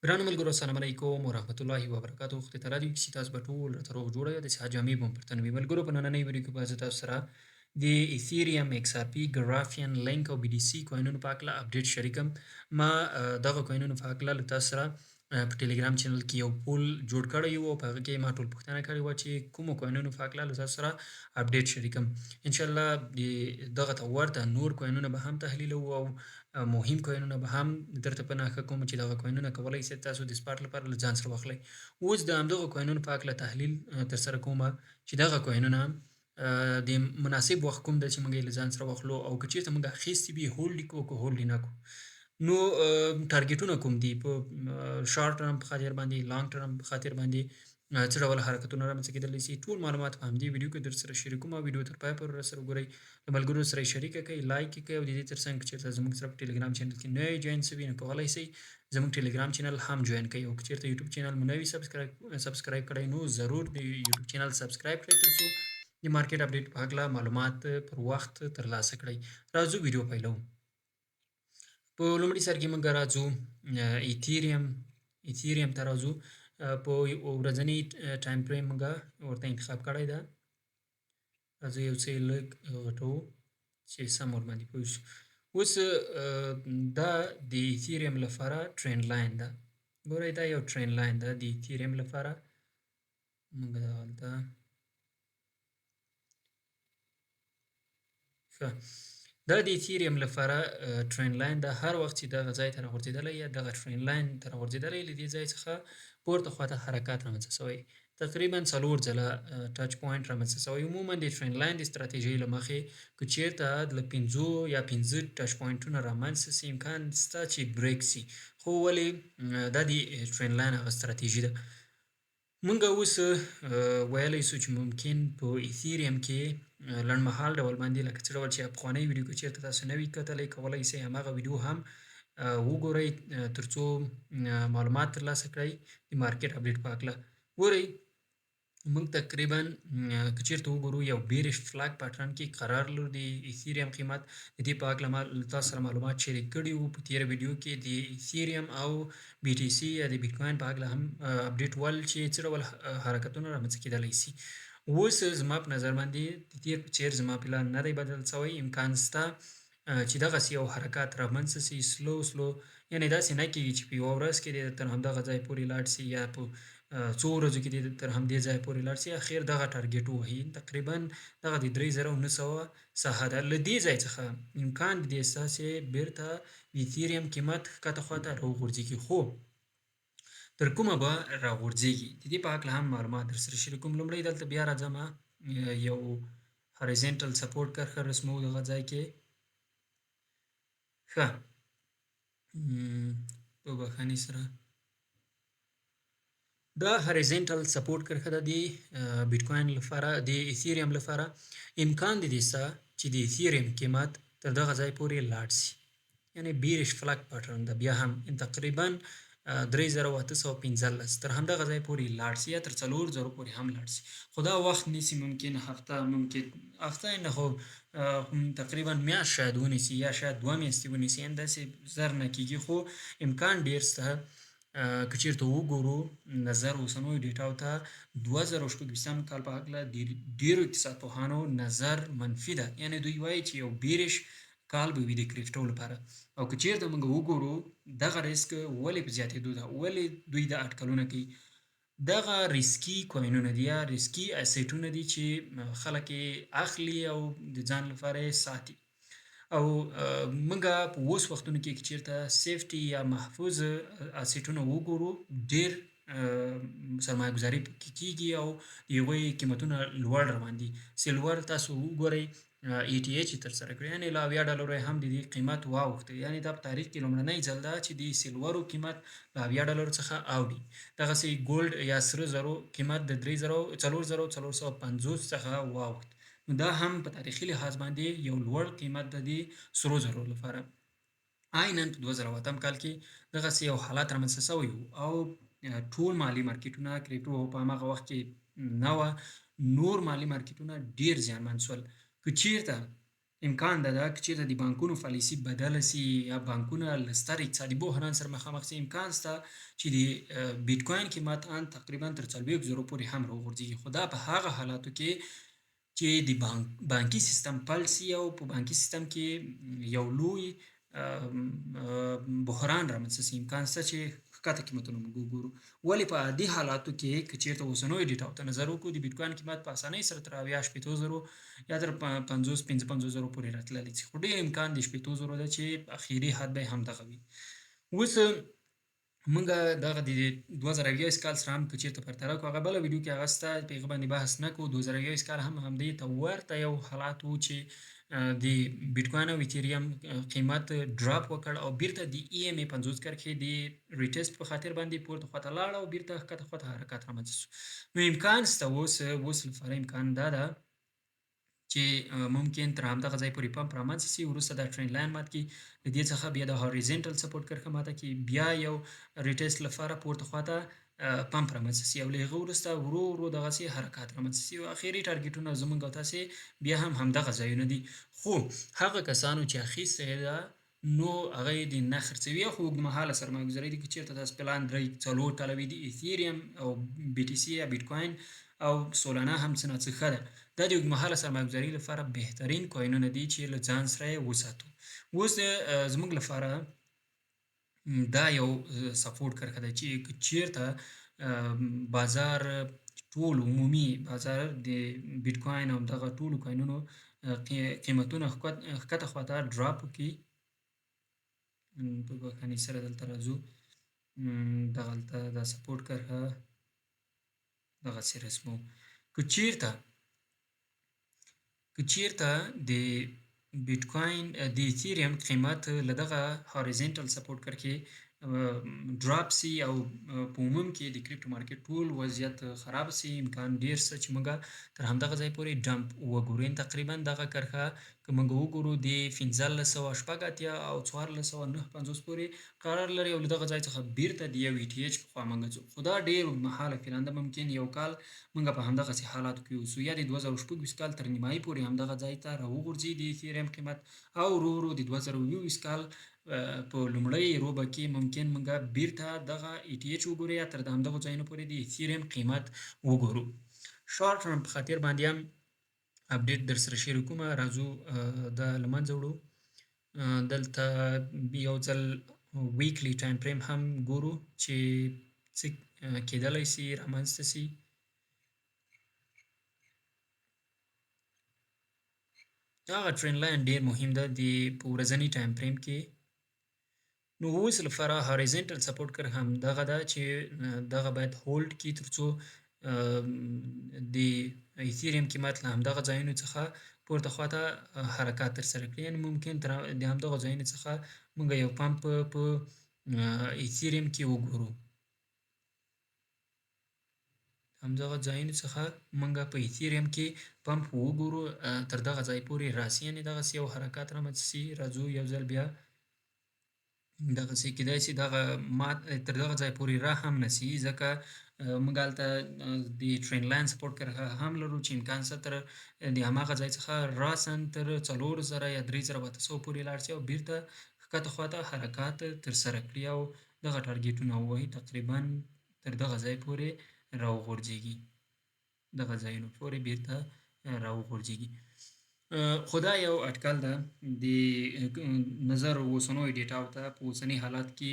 ګرانو ملګرو السلام علیکم ورحمت الله وبرکاتو. وخت ته راځي چې تاسو به ټول راته روغ جوړه یو د سه جامې بم پرته نوي ملګرو په نننۍ ویډیو کې به زه تاسو سره د ایثیریم ایکس آر پی ګرافین لینک او بي ډي سي کوینونو په هکله اپډیټ شریکم. ما دغه کوینونو په هکله له تاسو سره په ټلګرام چینل کې یو پول جوړ کړی و او په هغه کې ما ټول پوښتنه کړې وه چې کومو کوینونو په هکله له تاسو سره اپډیټ شریکم. انشاءالله دغه ته ورته نور کوینونه به هم تحلیلوو او مهم کوینونه به هم درته په نښه کوم چې دغه کوینونه کولی شئ تاسو د سپاټ لپاره له ځان سره واخلئ. اوس د همدغه کوینونو په هکله تحلیل ترسره کومه چې دغه کوینونه د مناسب وخت کوم ده چې موږ یې له ځان سره واخلو او که چېرته موږ اخیستي وي هولډ یې کړو که هولډ یې نه کړو. نو ټارګټونه کوم دي په شارټ ټرم په خاطر باندې لانګ ټرم په خاطر باندې څه ډول حرکتونه رامنځته کېدلی شي ټول معلومات په همدې ویډیو کې در سره شریکوم. ویډیو تر پای پورې راسره وګورئ، له ملګرو سره یې شریکه کړئ، لایک یې کړئ او د دې تر څنګ که چېرته زموږ سره په ټلګرام چینل کې نوی جوین شوي نو کولی شئ زموږ ټلګرام چینل هم جوین کړئ او که چېرته یوټیوب چینل مو نه وي سبسکرایب کړی نو ضرور د یوټیوب چینل سبسکرایب کړئ تر څو د مارکیټ اپډیټ په هکله معلومات پر وخت ترلاسه کړئ. راځو ویډیو پیلوو. په لومړي سر کې موږ راځو ایثیریم ته راځو. په ورځني ټایم فریم موږ ورته انتخاب کړی ده. راځو یو څه یې لږ غټوو چې سم ورباندې پوه شو. اوس دا د ایثیریم لپاره ټرینډ لاین ده. ګورئ دا یو ټرینډ لاین ده د ایثیریم لپاره. موږ دلته ښه دا د ایثیریم لپاره ټرینډ لاین ده. هر وخت چې دغه ځای ته راغورځېدلی یا دغه ټرینډ لاین ته راغورځېدلی له دې ځای څخه پورته خواته حرکات رامنځته شوی. تقریبا 4 ځله ټچ پوینټ رامنځته شوی. عموما د ټرینډ لاین د استراتیژۍ له مخې که چېرته له 5 یا 15 ټچ پوینټونه رامنځته شي امکان شته چې بریک شي، خو ولې دا د ټرینډ لاین هغه استراتیژي ده. موږ اوس ویلی شو چې ممکن په ایثیریم کې لنډمهال ډول باندې لکه څه ډول چې پخوانۍ ویډیو که چېرته تاسو نه وي کتلی کولی شئ هماغه ویډیو هم وګورئ تر څو معلومات ترلاسه کړئ د مارکیټ اپډیټ په هکله. ګورئ موږ تقریبا که چېرته وګورو یو بیرش فلاګ پټرن کې قرار لرو د ایثیریم قیمت. د دې په هکله ما له تاسو سره معلومات شریک کړي وو په تېره ویډیو کې د ایثیریم او بي ټي سي یا د بیټ کوین په هکله هم اپډیټ ول چې څه ډول حرکتونه رامنځته کېدلی شي. اوس زما په نظر باندې د تېر په څېر زما پلان نه دی بدل شوی. امکان شته چې دغسې یو حرکات رامنځته شي سلو یعنې داسې نه کېږي چې په یوه ورځ کې دې تر همدغه ځای پورې لاړ شي یا په څو ورځو کې دې تر همدې ځایه پورې لاړ شي اخر دغه ټارګټ ووهي. تقریبا دغه د 3900 ساحه ده. له دې ځای څخه امکان دې شته چې بیرته د ایثیریم قیمت ښکته خواته راوغورځېږي، خو تر کومه به راغورځېږي د دې په هکله هم معلومات در سره شریکوم. لومړی دلته بیا راځم یو هاریزنټل سپورټ کرښه رسموو دغه ځای کې. ښه په بښنې سره دا هاریزنټل سپورټ کرښه ده د بیټ کوین لپاره. د ایثیریم لپاره امکان د دې شته چې د ایثیریم قیمت تر دغه ځای پورې لاړ شي، یعنې بیرش فلاګ پټرن ده. بیا هم تقریبا 3815 تر همدغه ځای پورې لاړ شي یا تر 4000 پورې هم لاړ شي، خو دا وخت نیسي. ممکن هفته، ممکن هفته نه، خو تقریبا میاشت شاید ونیسي یا شاید 2 میاشتې ونیسي، یعنې داسې زر نه کېږي، خو امکان ډېر شته. که چېرته وګورو نظر اوسنیو ډیټاو ته 2026 کال په هکله د ډېرو اقتصاد پوهانو نظر منفي ده، یعنې دوی وایي چې یو بیرش کال به وي د کریپټو لپاره. او که چېرته موږ وګورو دغه ریسک ولې په زیاتېدو ده، ولې دوی دا اټکلونه کوي. دغه ریسکي کوینونه دي یا ریسکي اسیټونه دي چې خلک یې اخلي او د ځان لپاره یې ساتي. او موږ په اوس وختونو کې که چېرته سیفټي یا محفوظ اسیټونه وګورو ډېر سرمایه ګزاري پکې کېږي او د هغوی قیمتونه لوړ روان دي. سیلور تاسو وګورئ ETH یې ترسره کړی، یعنې له 70 ډالرو یې هم د دې قیمت واوښته، یعنې دا په تاریخ کې لومړنی ځل ده چې د سیلورو قیمت له 70 ډالرو څخه اوړي. دغسې ګولډ یا سره زرو قیمت د 4450 څخه واوښت. نو دا هم په تاریخي لحاظ باندې یو لوړ قیمت ده د سرو زرو لپاره. عیناً په 2008 کال کې دغسې یو حالت رامنځته شوی و او ټول مالي مارکیټونه کریپټو په هماغه وخت کې نه وه، نور مالي مارکیټونه ډېر زیانمن شول. که چېرته امکان ده که چیرته د بانکونو پالیسي بدله سي یا بانکونه له ستر اقتصادي بحران سره مخامخ سي، امکان شته چې د بیټ کوین قیمت ان تقریبا تر 40,000 پورې هم راوغورځېږي. خو دا په هغه حالاتو کې چې د بانکي سیستم فلج سي او په بانکي سیستم کې یو لوی بحران رامنځته سي. امکان شته چې ښکته قیمتونه موږ وګورو. ولې په عادي حالاتو کې که چیرته اوسنیو ډیټاو ته نظر وکړو د بیټ کوین قیمت په اسانۍ سره تر 70,000 یا تر 50,000 پورې راتللی شي. خو ډېر امکان د 70,000 ده چې اخري حد به همدغه وي. اوس مونږ دغه د 2021 کال سره هم که چیرته پرتله کړو، هغه بله ویډیو کې هغه شته، په هغه باندې بحث نه کوو. 2021 کال هم همدې ته ورته یو حالات و چې د بیټ کوین او ایتریم قیمت ډراپ وکړ او بیرته د EMA 50 کرښې د ریټیسټ په خاطر باندې پورته خواته لاړ او بیرته ښکته خواته حرکت رامنځته شو. نو امکان شته اوس لپاره امکان دا ده چې ممکن تر همدغه ځای پورې پمپ رامنځته شي، وروسته دا ټرینډ لاین مات کړي، د دې څخه بیا د هاریزنټل سپورټ کرښه ماته کړي، بیا یو ریټیسټ لپاره پورته خواته پمپ رامنځته شي او له هغه وروسته ورو ورو دغسې حرکات رامنځته شي او اخري ټارګیټونه زموږ او تاسې بیا هم همدغه ځایونه دي. خو هغه کسانو چې اخیستې ده نو هغه یې د نه خرڅوي خو اوږدمهاله سرمایه‌ګذاري دي. که چېرته تاسو پلان 3-4 کاله وي د ایتریم او BTC یا بیټ کوین او سولانه هم څه نه څه ښه ده. دا د اوږدمهاله سرمایه‌ګذاري لپاره بهترین کوینونه دي چې له ځان سره یې وساتو. اوس زموږ لپاره دا یو سپورټ کرښه ده چې که چېرته بازار ټول عمومي بازار د بیټ کوین او دغه ټولو کوینونو قیمتونه ښکته خواته ډراپ وکړي، په بښنې سره دلته راځو، دغلته دا سپورټ کرښه دغسې رسمو. که چېرته د بیټ کوین د ایتریم قیمت له دغه هاریزنټل سپورټ کرښې ډراپ سي او په عموم کې د کریپټو مارکیټ ټول وضعیت خراب سي، امکان ډېر شته چې موږ تر همدغه ځای پورې ډمپ وګورو. یعنې تقریبا دغه کرښه که موږ وګورو د 1580 او 1450 پورې قرار لري او له دغه ځای څخه بیرته د یو ETH په خوا موږ ځو. خو دا ډېر اوږدمهاله پلان ده، ممکن یو کال موږ په همدغسې حالاتو کې اوسو یا د 2026 کال تر نیمایي پورې همدغه ځای ته راوغورځي د ایتریم قیمت او ورو ورو د 2022 کال په لومړۍ روبه کې ممکن موږ بیرته دغه ETH وګورو یا تر همدغو ځایونو پورې د ایتریم قیمت وګورو. شارټ ټرم په خاطر باندې هم اپډیټ در سره شریک کومه، راځو دا له منځه وړو. دلته یو ځل ویکلی ټایم فریم هم ګورو چې څه کېدلی سي رامنځته سي. هغه ټرینډ لاین ډېر مهم ده په ورځني ټایم فریم کې. نو اوس لپاره هاریزنټل سپورټ کرښه همدغه ده چې دغه باید هولډ کړي تر څو د ایتریم قیمت له همدغه ځایونو څخه پورته خواته حرکات ترسره کړي. یعنې ممکن تر د همدغو ځایونو څخه موږ یو پمپ په ایتریم کې وګورو، همدغه ځایونو څخه موږ په ایتریم کې پمپ وګورو تر دغه ځای پورې راسي، یعنې دغسې یو حرکات رامنځته سي. راځو یو ځل بیا دغسې کېدای سي دغه تر دغه ځای پورې را هم نه سي، ځکه موږ هلته د ټرینډ لاین سپورټ کرښه هم لرو چې امکان شته تر د هماغه ځای څخه راساً تر 4000 یا 3700 پورې لاړ سي او بیرته ښکته خواته حرکات ترسره کړي او دغه ټارګیټونه ووهي، تقریبا تر دغه ځای پورې راوغورځېږي، دغه ځایونو پورې بیرته راوغورځېږي. خو دا یو اټکل ده د نظر اوسنیو ډیټاو ته په اوسني حالات کې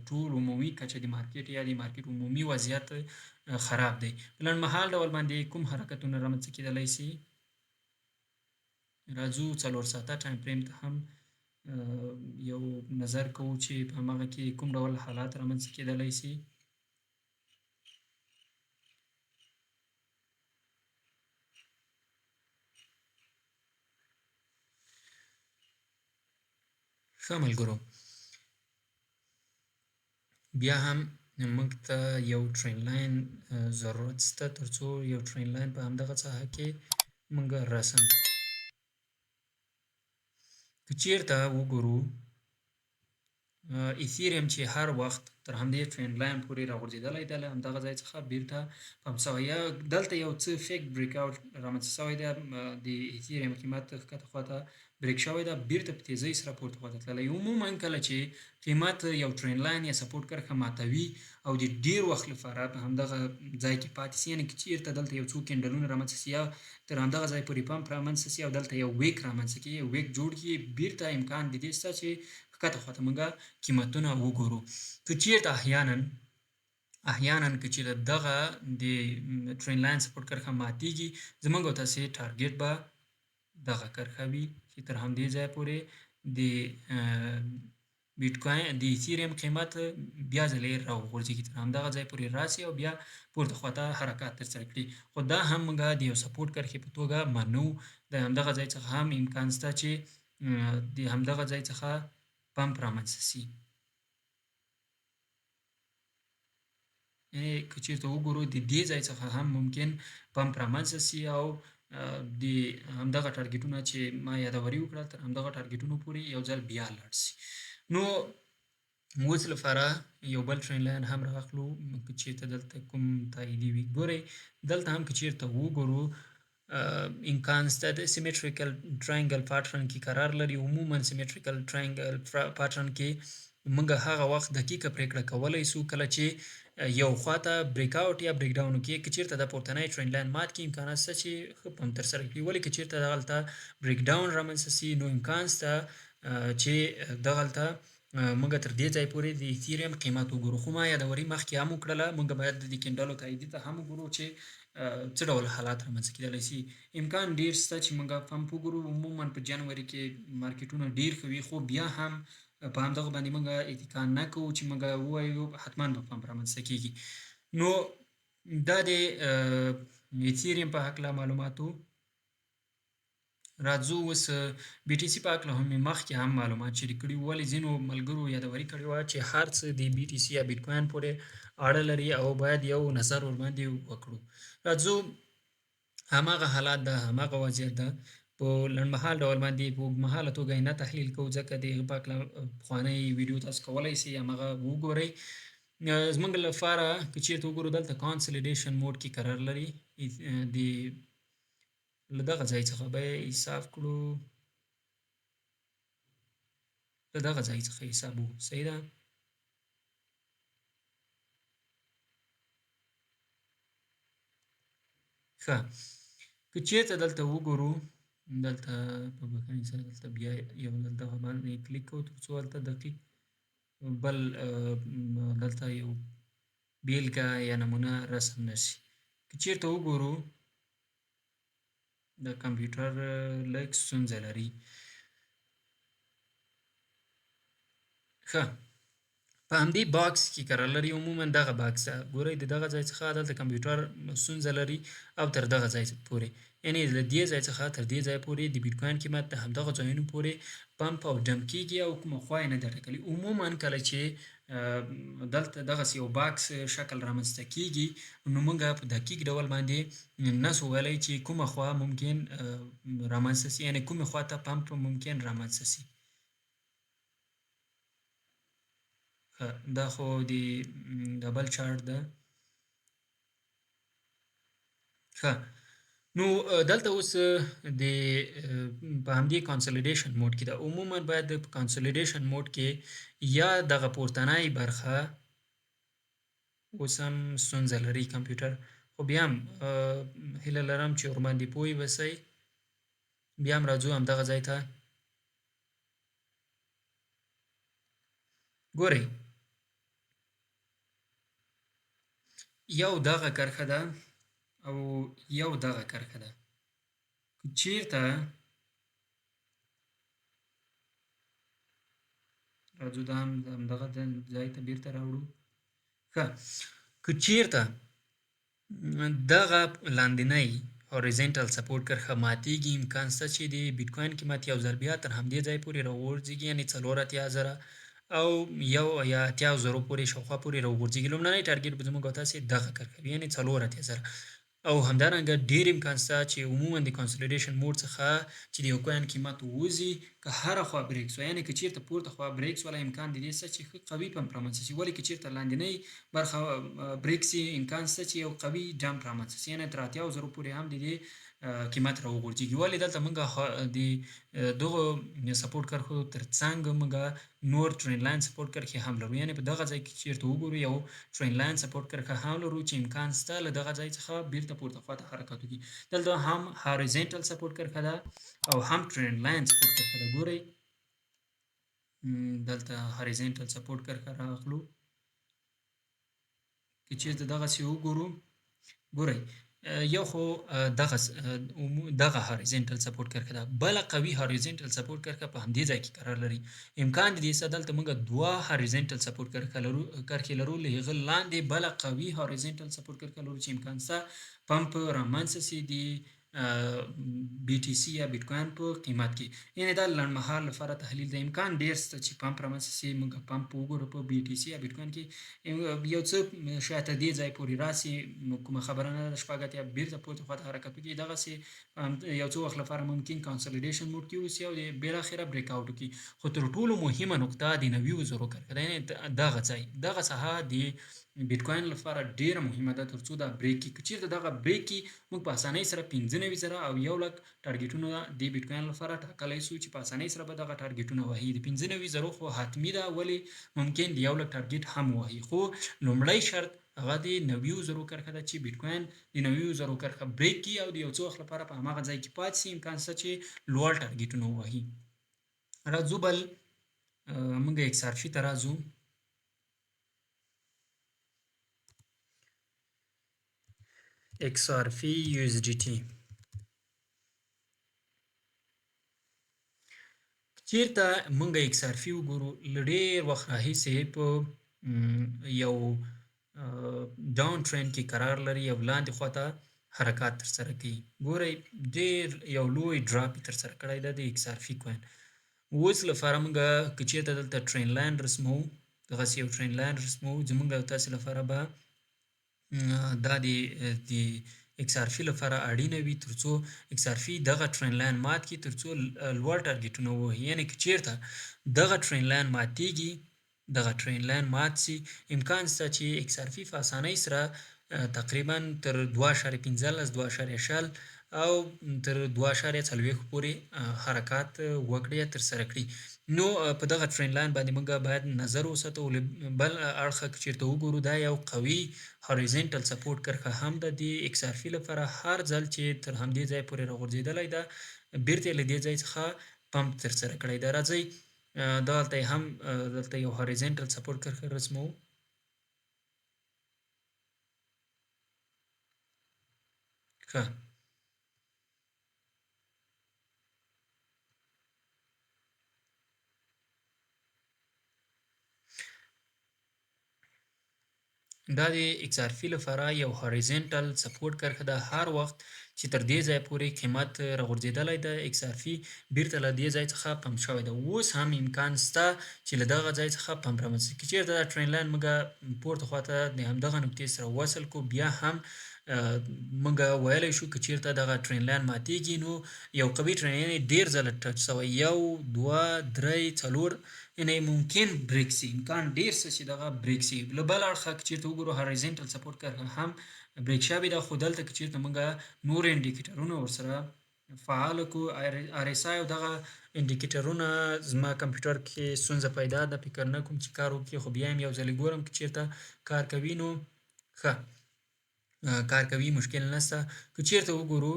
ټول عمومي کچه د مارکیټ یا د مارکیټ عمومي وضعیت خراب دی. په لنډمهال ډول باندې کوم حرکتونه رامنځته کېدلی سي؟ راځو 4 ساعته ټایم فریم ته هم یو نظر کوو چې په همغه کې کوم ډول حالات رامنځته کېدلی سي. ښه ملګرو، بیا هم موږ ته یو ټرینډ لاین ضرورت شته تر څو یو ټرینډ لاین په همدغه ساحه کې موږ رسم کړو. که چېرته وګورو ایتریم چې هر وخت تر همدې ټرینډ لاین پورې راغورځېدلی دی، له همدغه ځای څخه بیرته پمپ شوی، یا دلته یو څه فیک بریک اوټ رامنځته شوی دی، د ایتریم قیمت ښکته خواته بریک شوی ده بیرته په تیزۍ سره پورته خواته تللی. عموما کله چې قیمت یو ټرین لاین یا سپورټ کرښه ماتوي او د ډیر وخت لپاره په همدغه ځای کې پاتې سي، یعنې که چیرته دلته یو څو کینډلونه رامنځته سي یا تر همدغه ځای پورې پمپ رامنځته سي او دلته یو ویک رامنځته کېږي، یو ویک جوړ کړي، بیرته امکان د دې شته چې ښکته خواته موږ قیمتونه وګورو. که چیرته احیانا که چیرته دغه د ټرین لاین سپورټ کرښه ماتیږي، زموږ او تاسې ټارګټ به دغه کرښه وي چې تر همدې ځایه پورې د بیټکوین د ایتھیریم قیمت بیا ځلې راوغورځېږي، تر همدغه ځای پورې راسي او بیا پورته خواته حرکات ترسره کړي. خو دا هم موږ د یو سپورټ کرښې په توګه منو. د همدغه ځای څخه هم امکان شته چې د همدغه ځای څخه پمپ رامنځته سي. یعنې که چیرته وګورو د دې ځای څخه هم ممکن پمپ رامنځته سي او د همدغه ټارګټونه چې ما یادوري وکړه تر همدغه ټارګټونو پورې یو ځل بیا لاړ سي. نو اوس لپاره یو بل ټرین لاین هم رااخلو که چیرته دلته کوم تاییدي وي. ګورئ دلته هم که چیرته وګورو امکان شته د سیمیټریکل ټراینګل پاټرن کې قرار لري. عموما سیمیټریکل ټراینګل پاټرن کې موږ هغه وخت دقیقه پرېکړه کولی سو کله چې یو خواته بریک اوټ یا بریک ډاون کې که چیرته د پورتنی ټرین لاین مات کړي امکانات شته چې ښه پمپ ترسره کړي. ولې که چیرته دغلته بریک ډاون رامنځته سي نو امکان شته چې دغلته موږ تر دې ځای پورې د ایتھیریم قیمت وګورو. خو ما یادوري مخکې هم وکړله، موږ باید د کینډلو تاییدي ته هم وګورو چې څه ډول حالات رامنځته کېدلی سي. امکان ډېر شته چې موږ پمپ وګورو. عموما په جنوري کې مارکیټونه ډېر ښه وي، خو بیا هم په همدغه باندې موږ اتکا نه کوو چې موږ ووایو حتما به پمپ رامنځته کېږي. نو دا د ایتھیریم په هکله معلوماتو. راځو اوس بي ټي سي په هکله هم مې مخکې هم معلومات شریک کړي وو. ولې ځینو ملګرو یادوري کړې وه چې هر څه د بي ټي سي یا بیټکوین پورې اړه لري او باید یو نظر ورباندې وکړو. راځو هماغه حالات ده، هماغه وضعیت ده په لنډمهال ډول باندې په اوږدمهاله توګه یې نه تحلیل کوو، ځکه د هغې په هکله پخوانی ویډیو تاسو کولی سئ هماغه وګورئ. زموږ لپاره که چیرته وګورو دلته کانسلیډیشن موډ کې قرار لري. د له دغه ځای څخه به یې حساب کړو، له دغه ځای څخه حسابو. صحیح ده؟ ښه، که چیرته دلته وګورو، دلته په بښنې سره دلته بیا یو ځل دغه باندې کلیک کوو تر څو هلته دقیق بل دلته یو بیلګه یا نمونه رسم نه شي. که چیرته وګورو د کمپیوټر لږ ستونزه لري. ښه، په همدې باکس کې قرار لري. عموما دغه باکس ده، ګورئ د دغه ځای څخه دلته کمپیوټر ستونزه لري او تر دغه ځای پورې، یعنې له دې ځای څخه تر دې ځای پورې د بیټکوین قیمت د همدغه ځایونو پورې پمپ او ډمپ کېږي او کومه خوا یې نه ده ټاکلې. عموما کله چې دلته دغسې یو باکس شکل رامنځته کېږي نو موږ په دقیق ډول باندې نسو ویلی چې کومه خوا ممکن رامنځته سي، یعنې کومې خوا ته پمپ ممکن رامنځته سي. دا خو د بل چارټ ده. ښه، نو دلته اوس د په همدې کانسلیډیشن موډ کې ده. عموما باید په کانسلیډیشن موډ کې یا دغه پورتنی برخه اوس هم ستونزه لري کمپیوټر، خو بیا هم هیله لرم چې ورباندې پوه به سئ. بیا هم راځو همدغه ځای ته. ګورئ یو دغه کرښه ده او یو دغه کرښه ده. که چیرته راځو دا هم همدغه ځای ته بیرته راوړو. ښه، که چیرته دغه لاندنی هوریزنټل سپورټ کرښه ماتیږي امکان شته چې د بیټکوین قیمت یو ځل بیا تر همدې ځای پورې راوغورځېږي، یعنې 4,000 او یو یا 8,000 پورې شاوخوا پورې راوغورځېږي. لومړنی ټارګټ به زموږ او تاسې دغه کرښه وي، یعنې 4,000. او همدارنګه ډېر امکان شته چې عموما د کانسلیډیشن موډ څخه چې د یو کوین قیمت ووځي، که هره خوا بریک سوه، یعنې که چیرته پورته خوا بریک سوله امکان د دې شته چې ښه قوي پمپ رامنځته شي. ولې که چیرته لاندنۍ برخه بریک سي امکان شته چې یو قوي ډمپ رامنځته شي، یعنې تر 8,000 پورې هم د دې قیمت راوغورځېږي. ولې دلته موږ د دغو سپورټ کرښو ترڅنګ موږ نور ټرین لاین سپورټ کرښې هم لرو. یعنې په دغه ځای کې چېرته وګورو یو ټرین لاین سپورټ کرښه هم لرو چې امکان شته له دغه ځای څخه بیرته پورته خواته حرکت وکړي. دلته هم هاریزنټل سپورټ کرښه ده او هم ټرین لاین سپورټ کرښه ده. ګورئ دلته هاریزنټل سپورټ کرښه راغلو، که چېرته دغسې وګورو، ګورئ یو خو دغه هاریزنټل سپورټ کرښه ده. بله قوي هاریزنټل سپورټ کرښه په همدې ځای کې قرار لري. امکان د دې شته دلته موږ دوه هاریزنټل سپورټ کرښې لرو، له هغه لاندې بله قوي هاریزنټل سپورټ کرښه لرو چې امکان شته پمپ رامنځته شي د BTC یا بیټ کوین په قیمت کې. یعنې دا لنډمهال لپاره تحلیل ده. امکان ډېر شته چې پمپ رامنځته شي، موږ پمپ وګورو په BTC یا بیټ کوین کې یو څه شاید تر دې ځای پورې راسي، کومه خبره نه ده، شپږ اتیا بیرته پورته خواته حرکت وکړي. دغسې یو څه وخت لپاره ممکن کانسولیډیشن موډ کې اوسي او بالاخره بریک آوټ وکړي. خو تر ټولو مهمه نقطه د 90,000 کرښه ده. یعنې دغه ځای، دغه ساحه د بیټ کوین لپاره ډیره مهمه ده ترڅو دا بریک کړي. که چېرته دغه بریک کړي موږ په اسانۍ سره 95,000 او 1,00,000 ټارګېټونه د بیټ کوین لپاره ټاکلی شو چې په اسانۍ سره به دغه ټارګېټونه وهي. د 95,000 خو حتمي ده، ولې ممکن د 1,00,000 ټارګېټ هم وهي. خو لومړی شرط هغه د 90,000 کرښه ده چې بیټ کوین د 90,000 کرښه بریک کړي او د یو څه وخت لپاره په هماغه ځای کې پاتې شي. امکان شته چې لوړ ټارګېټونه ووهي. راځو بل موږ XRP ته راځو. XRP USDT چېرته موږ XRP وګورو، له ډېر وخت راهیسې په یو ډاون ټرینډ کې قرار لري او لاندې خواته حرکات ترسره کوي. ګورئ ډېر یو لوی ډراپ یې ترسره کړی ده د XRP کوین. اوس لپاره موږ که چېرته دلته ټرین لاین رسموو، دغسې یو ټرین لاین رسموو، زموږ او تاسې لپاره به دا د XRP لپاره اړینه وي ترڅو XRP دغه ټرین لاین مات کړي، ترڅو لوړ ټارګېټونه ووهي. یعنې که چېرته دغه ټرین لاین ماتېږي، دغه ټرین لاین مات شي، امکان شته چې XRP په اسانۍ سره تقریبا تر 2.15 2.0 او تر 2.40 پورې حرکات وکړي یا ترسره کړي. نو په دغه ټرین لاین باندې موږ باید نظر وساتو. بل اړخه که چېرته وګورو، دا یو قوي هاریزنټل سپورټ کرښه هم ده د XRP لپاره. هر ځل چې تر همدې ځای پورې راغورځېدلی ده، بیرته له دې ځای څخه پمپ ترسره کړی ده. راځئ دلته هم دلته یو هاریزنټل سپورټ کرښه رسموو. ښه، دا د XRP لپاره یو هاریزنټل سپورټ کرښه ده. هر وخت چې تر دې ځای پورې قیمت راغورځېدلی ده، XRP بیرته له دې ځای څخه پمپ شوی ده. اوس هم امکان شته چې له دغه ځای څخه پمپ رامنځته کړي. که چېرته دا ټرین لاین موږ پورته خواته د همدغه نقطې سره وصل کړو، بیا هم موږ ویلی شو که چېرته دغه ټرین لاین ماتېږي نو یو قوي ټرین، یعنې ډېر ځله ټچ شوی، 1 2 3 4، یعنې ممکن بریک شي، امکان ډېر شته چې دغه بریک شي. له بل اړخه که چېرته وګورو، هاریزنټل سپورټ کرښه هم بریک شوې ده. خو دلته که چېرته موږ نور انډیکیټرونه ورسره فعاله کړو، RSI او دغه انډیکیټرونه، زما کمپیوټر کې ستونزه پیدا ده، فکر نه کوم چې کار وکړي، خو بیا هم یو ځلې ګورم که چېرته کار کوي نو ښه کار کوي، مشکل نشته. که چېرته وګورو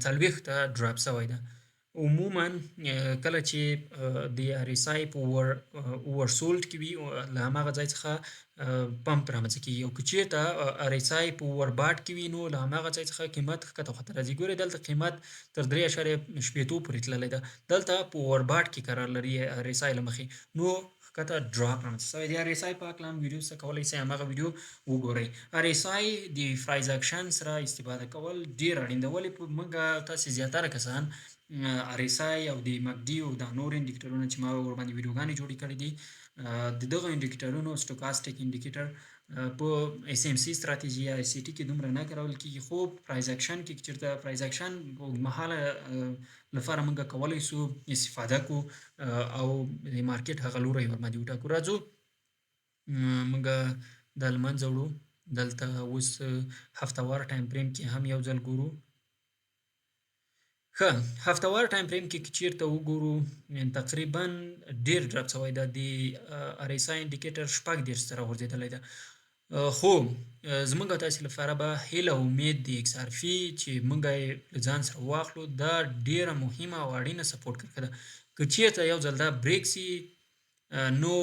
40 ته ډراپ شوی ده. عموما کله چې د RSI په اوورسولډ کې وي، له هماغه ځای څخه پمپ رامنځته کېږي. او که چېرته RSI په اوورباټ کې وي نو له هماغه ځای څخه قیمت ښکته خواته راځي. ګورئ دلته قیمت تر 3.80 پورې تللی ده. دلته په اوورباټ کې قرار لري RSI له مخې، نو ښکته ډراپ رامنځته شوی. د RSI په هکله هم ویډیو شته، کولی شئ هماغه ویډیو وګورئ. RSI د پرایز اکشن سره استفاده کول ډېر اړین ده، ولې موږ تاسې زیاتره کسان RSI او د MACD او دا نور انډیکیټرونه چې ما ورباندې ویډیوګانې جوړې کړې دي، د دغه انډیکیټرونو سټوکاسټیک انډیکیټر په SMC ستراتیژي یا SCT کې دومره نه کارول کېږي. خو پرایز اکشن کې چېرته پرایز اکشن په اوږدمهاله لپاره موږ کولی شو استفاده کړو او د مارکیټ هغه لوری ورباندې وټاکو. راځو موږ دا له منځه وړو. دلته اوس هفتهوار ټایم فریم کې هم یو ځل ګورو. ښه، هفتهوار ټایم فریم کې که چېرته وګورو تقریبا ډېر ډراپ شوی ده. د ار اس آی انډیکیټر 36 ته راغورځېدلی ده. خو زموږ او تاسې لپاره به هیله او امید د ایکس آر پي چې موږ یې له ځان سره واخلو، دا ډېره مهمه او اړینه سپورټ کرښه ده. که چېرته یو ځل دا بریک سي نو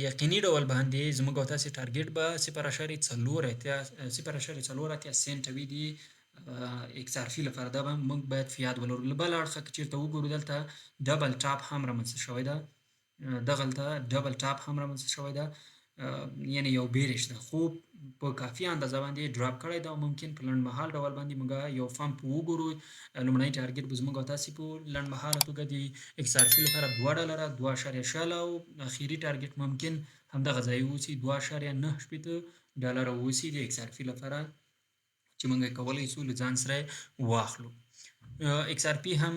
یقیني ډول باندې زموږ او تاسې ټارګېټ به 0.4 سنټه وي د ایکس آر پي لپاره. دا به موږ باید په یاد ولرو. له بل اړخه که چېرته وګورو دلته ډبل ټاپ هم رامنځته شوی ده، دغلته ډبل ټاپ هم رامنځته شوی ده، یعنی یو بیرش ده، خو په کافي اندازه باندې ډراپ کړی ده او ممکن په لنډمهال ډول باندې موږ یو پمپ وګورو. لومړنی ټارګېټ به زموږ او تاسې په لنډمهاله توګه د ایکس آر پي لپاره $2 2.0 او اخري ټارګېټ ممکن همدغه ځای واوسي $2.98 واوسي د ایکس آر پي لپاره، چې موږ یې کولی شو له ځان سره واخلو. ایکس آر پي هم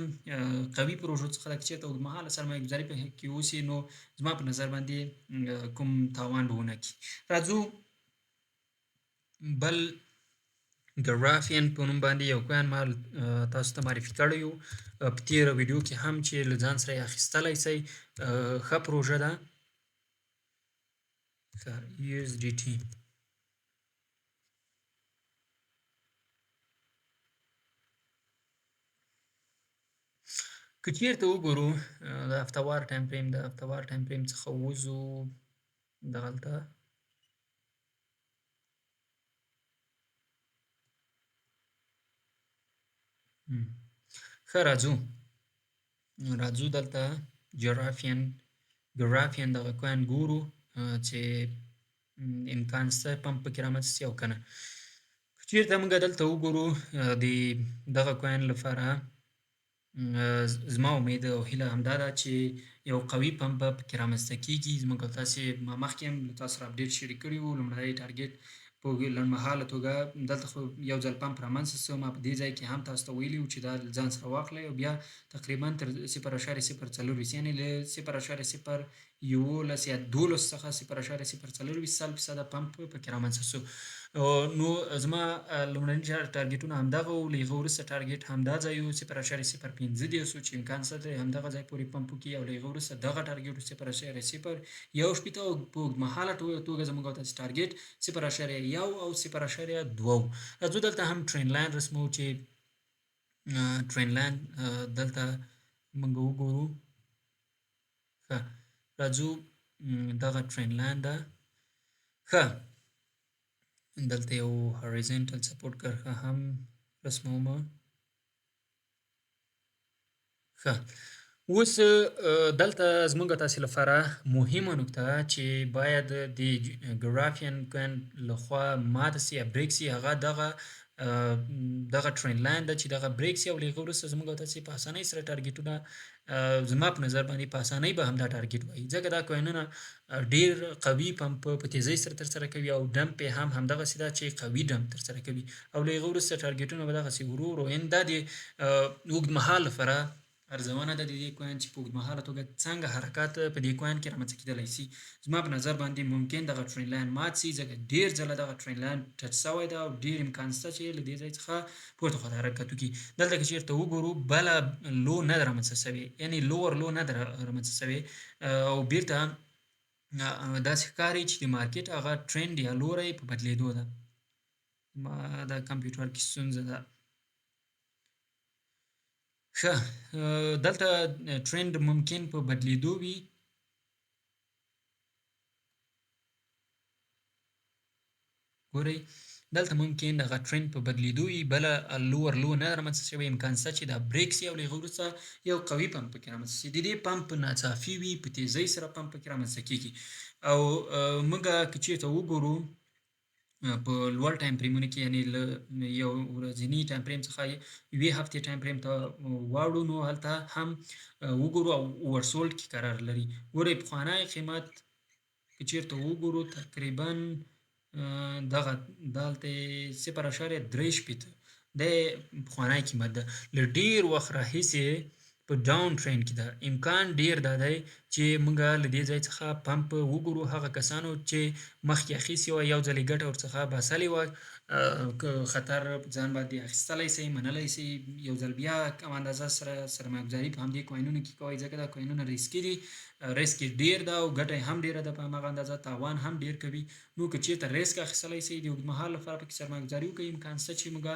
قوي پروژو څخه ده. که چېرته اوږدمهاله سرمایه ګذاري په کې اوسي نو زما په نظر باندې کوم تاوان به ونه کړي. راځو بل ګرافین په نوم باندې یو کوین ما تاسو ته معرفي کړی یو په تېره ویډیو کې هم، چې له ځان سره یې اخیستلی شئ. ښه پروژه ده. USDT که چېرته وګورو د هفتهوار ټایم فریم، د هفتهوار ټایم فریم څخه ووځو دغلته ښه راځو دلته ګرافین دغه کوین ګورو چې امکان شته پمپ پکې رامنځته شي او که نه. که چېرته موږ دلته وګورو د دغه کوین لپاره زما امید او هیله همدا ده چې یو قوي پمپ به پکې رامنځته کېږي. زموږ او تاسې ما مخکې هم له تاسو سره اپډیټ شریک کړي وو. لومړنی ټارګېټ په لنډمهاله توګه دلته خو یو ځل پمپ رامنځته شو، ما په دې ځای کې هم تاسو ته ویلي وو چې دا له ځان سره واخلئ او بیا تقریبا تر 0.040 یعنې له 0.011 یا 12 څخه 0.040% پمپ پکې رامنځته شو. نو زما لومړني ټارګېټونه همدغه وو. له هغه وروسته ټارګېټ همدا ځای وو 0.015 چې امکان شته همدغه ځای پورې پمپ وکړي، او له هغه وروسته دغه ټارګېټ 0.018 او په اوږدمهاله توګه زموږ او تاسې ټارګېټ 0.1 او 0.2. راځو دلته هم ټرین لاین رسمو چې ټرین لاین دلته موږ وګورو. ښه راځو دغه ټرین لاین ده. ښه دلته یو هوریزونټل سپورټ کرښه هم رسموم. ښه اوس دلته زموږ تاسې لپاره مهمه نکته چې باید د ګرافین کوین لخوا ماته سي یا بریک سي، هغه دغه ټرین لاین ده چې دغه بریک سي او له هغه وروسته زموږ تاسې په اسانۍ سره ټارګېټونه زما په نظر باندې په اسانۍ به همدا ټارګېټ وایي، ځکه دا کوینونه ډېر قوي پمپ په تیزۍ سره ترسره کوي او ډمپ یې هم همدغسې ده چې قوي ډمپ ترسره کوي، او له هغه وروسته ټارګېټونه به دغسې ورو ورو دا د اوږدمهال لپاره ارزونه ده د دې کوین چې په اوږدمهاله توګه څنګه حرکات په دې کوین کې رامنځته کېدلی سي. زما په نظر باندې ممکن دغه ټرین لاین مات سي، ځکه ډېر ځله دغه ټرین لاین ټچ شوی ده او ډېر امکان شته چې له دې ځای څخه پورته خواته حرکت وکړي. دلته که چېرته وګورو بله لو نه ده رامنځته شوې، یعنې لوور لو نه ده رامنځته شوې او بېرته داسې ښکاري چې د مارکېټ هغه ټرینډ یا لوری په بدلېدو ده. ما د کمپیوټر کې ستونزه ده. ښه دلته ټرینډ ممکن په بدلېدو وي. ګورئ دلته ممکن دغه ټرینډ په بدلېدو وي، بله لوور لو نه رامنځته شوې، امکان شته چې دا بریک سي او له هغه وروسته یو قوي پمپ پکې رامنځته شي. د دې پمپ ناڅاپي وي، په تیزۍ سره پمپ پکې رامنځته کېږي او موږ که چېرته وګورو په لوړ ټایم فریمونو کې، یعنې له یو ورځني ټایم فریم څخه یوې هفتې ټایم فریم ته واوړو نو هلته هم وګورو او اوورسولډ کې قرار لري. ګورئ پخوانی قیمت که چېرته وګورو تقریبا دغه دلته 0.3 دا پخوانی قیمت ده. له ډېر وخت راهیسې په ډاون ټرینډ کې ده. امکان ډېر دا دی چې مونږه له دې ځای څخه پمپ وګورو. هغه کسانو چې مخکې اخیستې وه یو ځل یې ګټه ورڅخه باسلې وه، که خطر ځان باندې اخیستلی سئ، منلی سئ، یو ځل بیا کم اندازه سره سرمایه‌ګذاري په همدې کوینونو کې کوئ، ځکه دا کوینونه ریسکي دي، ریسک یې ډېر ده او ګټه یې هم ډېره ده، په همغه اندازه تاوان هم ډېر کوي. نو که چېرته ریسک اخیستلی سئ د اوږدمهال لپاره پکې سرمایه‌ګذاري وکئ، امکان شته چې موږ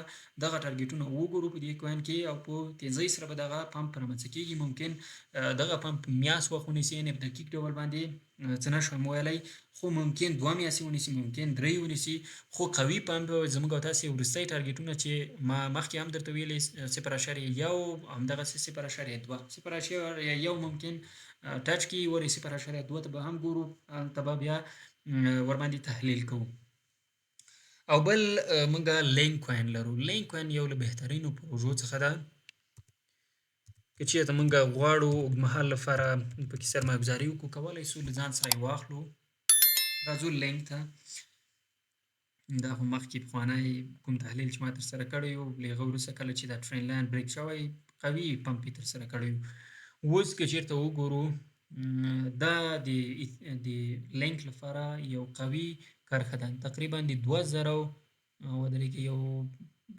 دغه ټارګېټونه وګورو په دې کوین کې او په تیزۍ سره به دغه پمپ رامنځته کېږي. ممکن دغه پمپ میاشت وخت ونیسي، یعنې په دقیق ډول باندې څه نشم ویلی، خو ممکن 2 میاشتې ونیسي، ممکن 3 ونیسي، خو قوي پمپ زموږ او تاسې وروستی ټارګېټونه چې ما مخکې هم درته ویلي 0.1 همدغسې 0.2 0.1 ممکن ټچ کړي، ورې 0.2 ته به هم ګورو، هلته به بیا ورباندې تحلیل کوو. او بل موږ لینک کوین لرو. لینک کوین یو له بهترینو پروژو څخه ده، که چېرته موږ غواړو اوږدمهال لپاره پکې سرمایه‌ګذاري وکړو، کولی شو له ځان سره یې واخلو. راځو لینک ته. دا خو مخکې پخوانی کوم تحلیل چې ما ترسره کړی و، له هغه وروسته کله چې دا ټرین لاین بریک شوی، قوي پمپ یې ترسره کړی و. اوس که چېرته وګورو دا د لینک لپاره یو قوي کرښه ده، تقریبا د 2000 ودرېږي یو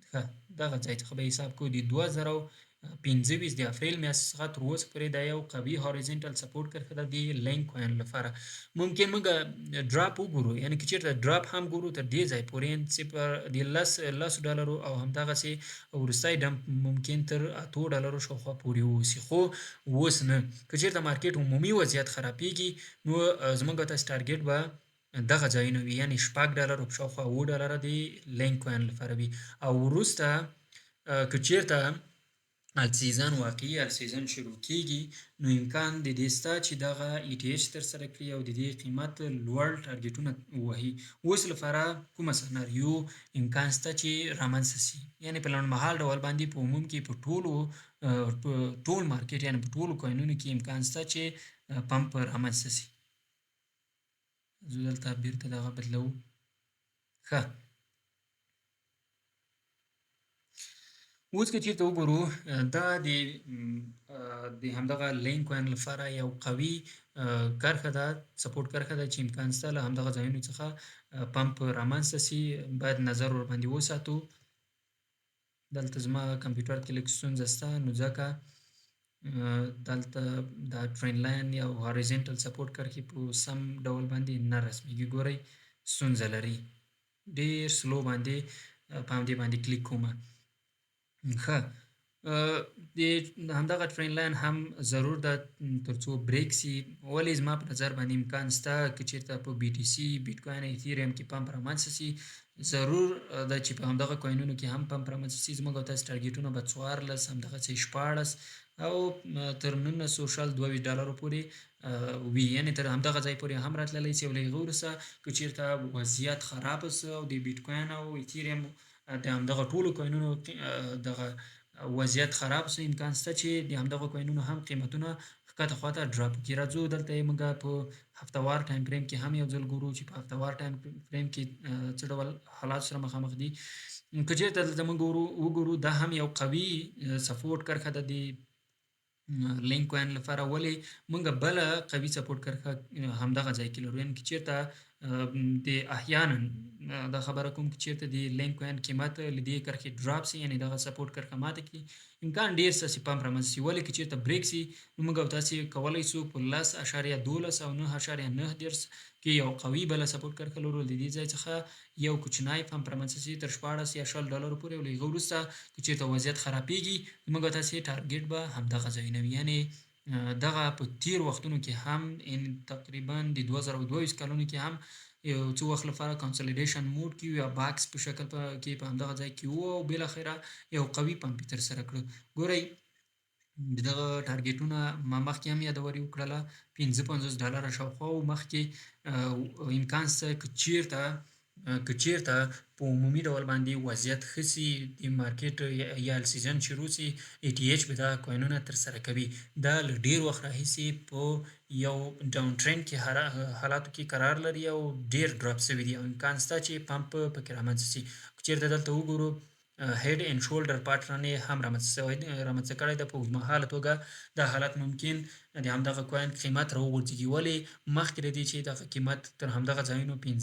ښه دغه ځای څخه به حساب کوو، د 2025 د اپریل میاشتې څخه تر اوسه پورې دا یو قوي هاریزنټل سپورټ کرښه ده د لینک کوین لپاره. ممکن موږ ډراپ وګورو، یعنې که چېرته ډراپ هم ګورو تر دې ځای پورې د $10 او همدغسې وروستی ډمپ ممکن تر $8 شاوخوا پورې واوسي، خو اوس نه. که چېرته مارکېټ عمومي وضعیت خرابېږي نو زموږ او تاسې ټارګېټ به دغه ځایونه وي، یعنې $6 او شاوخوا $7 د لینک کوین لپاره وي. او وروسته که چېرته السیزن واقعي السیزن شروع کېږي نو امکان د دې شته چې دغه ای ټي ایچ ترسره کړي او د دې قیمت لوړ ټارګېټونه ووهي. اوس لپاره کومه سناریو امکان شته چې رامنځته سي، یعنې په لنډمهال ډول باندې په عموم کې په ټول مارکېټ یعنې په ټولو کوینونو کې امکان شته چې پمپ رامنځته سي. زه دلته بیرته دغه بدلوو. ښه، اوس که چېرته وګورو دا د همدغه لینک کوین لپاره یو قوي کرښه ده، سپورټ کرښه ده چې امکان شته له همدغه ځایونو څخه پمپ رامنځته سي. باید نظر ورباندې وساتو. دلته زما کمپیوټر کې لږ ستونزه شته، نو ځکه دلته دا ټرین لاین یا هاریزنټل سپورټ کرښې په سم ډول باندې نه رسمیږي. ګورئ ستونزه لري، ډېر سلو باندې په همدې باندې کلیک کومه. ښه، د همدغه ټرین لاین هم ضرور ده تر څو بریک سي، ولې زما په نظر باندې امکان شته که چېرته په بي ټي سي، بیټ کوین، ایتیریم کې پمپ رامنځته سي. ضرور ده چې په همدغه کوینونو کې هم پمپ رامنځته سي. زموږ او تاسې ټارګېټونه به 14 همدغسې 16 او تر $1922 پورې وي، یعنې تر همدغه ځای پورې هم راتللی سي. او له هغه وروسته که چېرته وضعیت خرابه سه او د بیټ کوین او ایتیریم د همدغه ټولو کوینونو دغه وضعیت خراب سه، امکان شته چې د همدغه کوینونو هم قیمتونه ښکته خواته ډراپ وکړي. راځو دلته یې موږ په هفتهوار ټایم فریم کې هم یو ځل ګورو چې په هفتهوار ټایم فریم کې څه ډول حالات سره مخامخ دي. که چېرته دلته موږ وګورو دا هم یو قوي سپورټ کرښه ده د لینک کوین لپاره، ولې موږ بله قوي سپورټ کرښه همدغه ځای کې لرو. یعنې که چېرته د احیانا دا خبره کوم که چېرته د لینک کوین قیمت له دې کرښې ډراپ سي، یعنې دغه سپورټ کرښه ماته کړي، امکان ډېر شته چې پمپ رامنځته سي. ولې که چېرته بریک سي نو موږ او تاسې کولی شو په 10.12 او 9.9 کې یو قوي بله سپورټ کرښه لرو. د دې ځای څخه یو کوچنی پمپ رامنځته سي تر $16 یا $20 پورې، او له هغه وروسته که چېرته وضعیت خرابېږي نو موږ او تاسې ټارګېټ به همدغه ځایونه وي. یعنې دغه په تېرو وختونو کې هم تقریبا د 2022 کلونو کې هم یو څه وخت لپاره کنسولیډیشن موډ کې یا باکس په شکل کې په همدغه ځای کې وو او بالاخره یو قوي پمپ یې ترسره کړو. ګورئ دغه ټارګېټونه ما مخکې هم یادوري وکړله، $55 شاوخوا و مخکې. امکان شته که چېرته په عمومي ډول باندې وضعیت ښه سي، د مارکېټ یا السیزن شروع سي، ای ټي ایچ به دغه کوینونه ترسره کوي. دا له ډېر وخت راهیسې په یو ډاون ټرینډ کې حالاتو کې قرار لري او ډېر ډراپ سوي دي او امکان شته چې پمپ پکې رامنځته سي. که چېرته دلته وګورو هډ اینډ شولډر پاترن هم رامنځته کړی ده. په اوږدمهاله توګه دا حالت ممکن د همدغه کوین قیمت راوغورځېږي. ولې مخکې د دې چې دغه قیمت تر همدغه ځایونو $5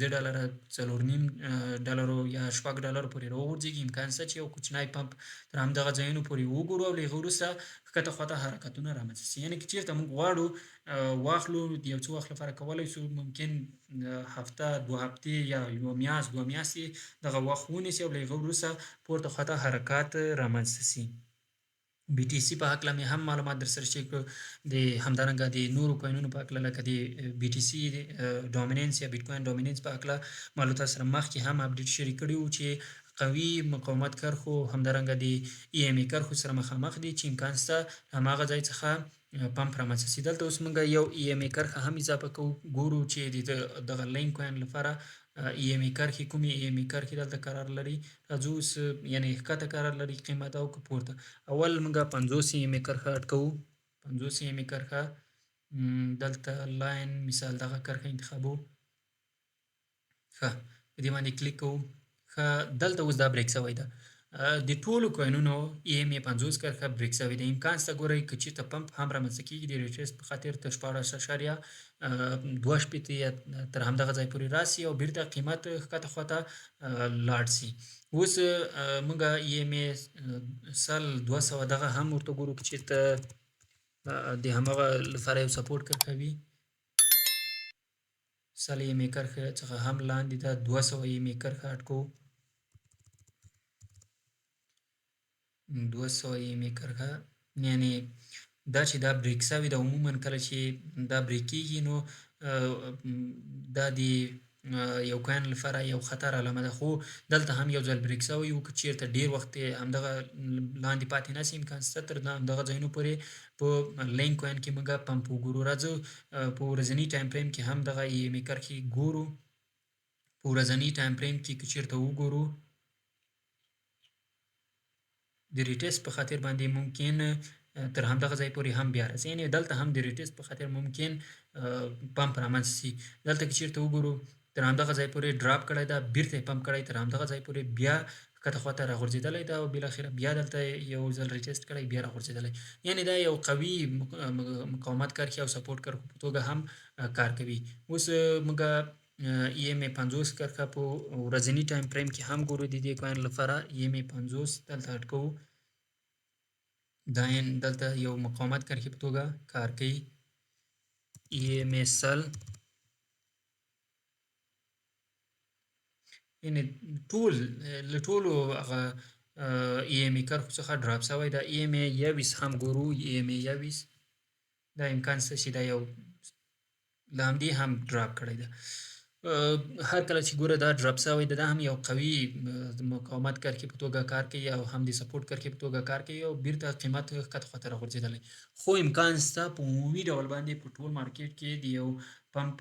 $4.5 یا $6 پورې راوغورځېږي، امکان شته چې یو کوچنی پمپ تر همدغه ځایونو پورې وګورو او له هغې وروسته ښکته خواته حرکتونه رامنځته شي. یعنې که چېرته موږ غواړو واخلو د یو څه وخت لپاره کولی شو ممکن هفته 2 هفتې یا یوه میاشت 2 میاشتې دغه وخت ونیسي او له هغې وروسته پورته خواته حرکات رامنځته شي. بي ټي سي په هکله مې هم معلومات در سره شریک کړو، د همدارنګه د نورو کوینونو په هکله لکه د بي ټي سي ډومیننس یا بیټ کوین ډومیننس په هکله معلومات سره مخکې هم اپډیټ شریک کړي وو چې قوي مقاومت کرښو همدارنګه د ای ام ای کرښو سره مخامخ دي چې امکان شته هماغه ځای څخه پمپ رامنځته شي. دلته اوس موږ یو ای ام ای کرښه هم اضافه کوو، ګورو چې دغه لین کوین لپاره ای ام ای کرښې کومې ای ام ای کرښې دلته قرار لري. راځو اوس یعنې ښکته قرار لري قیمت او که پورته. اول موږ 50 ای ام ای کرښه اډ کوو. 50 ای ام ای کرښه دلته لاین مثال دغه کرښه انتخابو. ښه په دې باندې کلیک کوو. ښه دلته اوس دا بریک شوی ده. د ټولو کوینونو ای ام ای 50 کرښه بریک شوې ده. امکان شته ګورئ که چېرته پمپ هم رامنځته کېږي د ریټریس په خاطر تر 14.2 یا تر همدغه ځای پورې راسي او بیرته قیمت ښکته خواته لاړ سي. اوس موږ ای ام ای سل 200 دغه هم ورته ګورو که چېرته د همغه لپاره یو سپورټ کرښه وي. سل ای ام ای کرښه څخه هم لاندې ده 200 ای ام ای کرښه اډ کوو. 200 ای ام ای کرښه یعنې دا چې دا بریک شوې ده. عموما کله چې دا بریک کېږي نو دا د یو کوین لپاره یو خطر علامه ده، خو دلته هم یو ځل بریک شوی و. که چېرته ډېر وخت همدغه لاندې پاتې نه شي امکان شته تر همدغه ځایونو پورې په لین کوین کې موږ پمپ وګورو. راځو په ورځني ټایم فریم کې هم دغه ای ام ای کرښې ګورو. په ورځني ټایم فریم کې که چېرته وګورو د ریټیسټ په خاطر باندې ممکن تر همدغه ځای پورې هم بیا راځي. یعنې دلته هم د ریټیسټ په خاطر ممکن پمپ رامنځته شي. دلته که چېرته وګورو تر همدغه ځای پورې ډراپ کړی ده، بیرته یې پمپ کړی، تر همدغه ځای پورې بیا ښکته خواته راغورځېدلی ده او بالاخره بیا دلته یو ځل ریټیسټ کړی بیا راغورځېدلی. یعنې دا یو قوي مقاومت کرښې او سپورټ کرښو په توګه هم کار کوي. اوس موږ ای ام ای 50 کرښه په ورځني ټایم فریم کې هم ګورو. د دې کوین لپاره ای ام ای 50 دلته اډ کوو. دا دلته یو مقاومت کرښې په توګه کار کوي. ای ام ای سل یعنې له ټولو هغه ای ام ای کرښو څخه ډراپ شوی ده. ای ام ای 21 هم ګورو. ای ام ای 21 دا امکان شته چې دا یو له همدې هم ډراپ کړی ده. هر کله چې ګوره دا ډراپ شوی ده دا هم یو قوي مقاومت کرښې په توګه کار کوي او هم د سپورټ کرښې په توګه کار کوي او بیرته قیمت ښکته خواته راغورځېدلی. خو امکان شته په عمومي ډول باندې په ټول مارکیټ کې د یو پمپ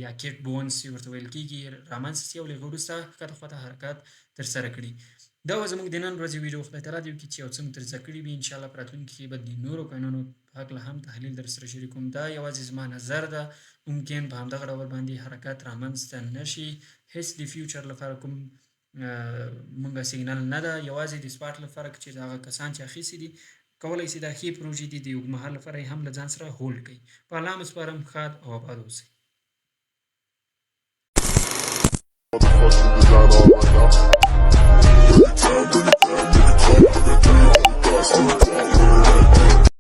یا کیټ بونس ورته ویل کېږي رامنځته شي او له هغې وروسته ښکته خواته حرکات ترسره کړي. دا وه زموږ د نن ورځې ویډیو. خدای تعالی دې وکړي چې یو څه مو ترې زده کړي وي. انشاءالله په راتلونکي کې به د نورو کوینونو په هکله هم تحلیل در سره شریکوم. دا یوازې زما نظر ده، ممکن په همدغه ډول باندې حرکات رامنځته نه شي. هېڅ د فیوچر لپاره کوم موږ سیګنل نه ده، یوازې د سپاټ لپاره چې هغه کسان چې اخیستي دي کولی شي دا ښې پروژې دي د اوږدمهال لپاره یې هم له ځان سره هولډ کړي. په الله مو سپارم. ښاد او اباد اوسئ. Bring it down, bring it down, bring it down, bring it down.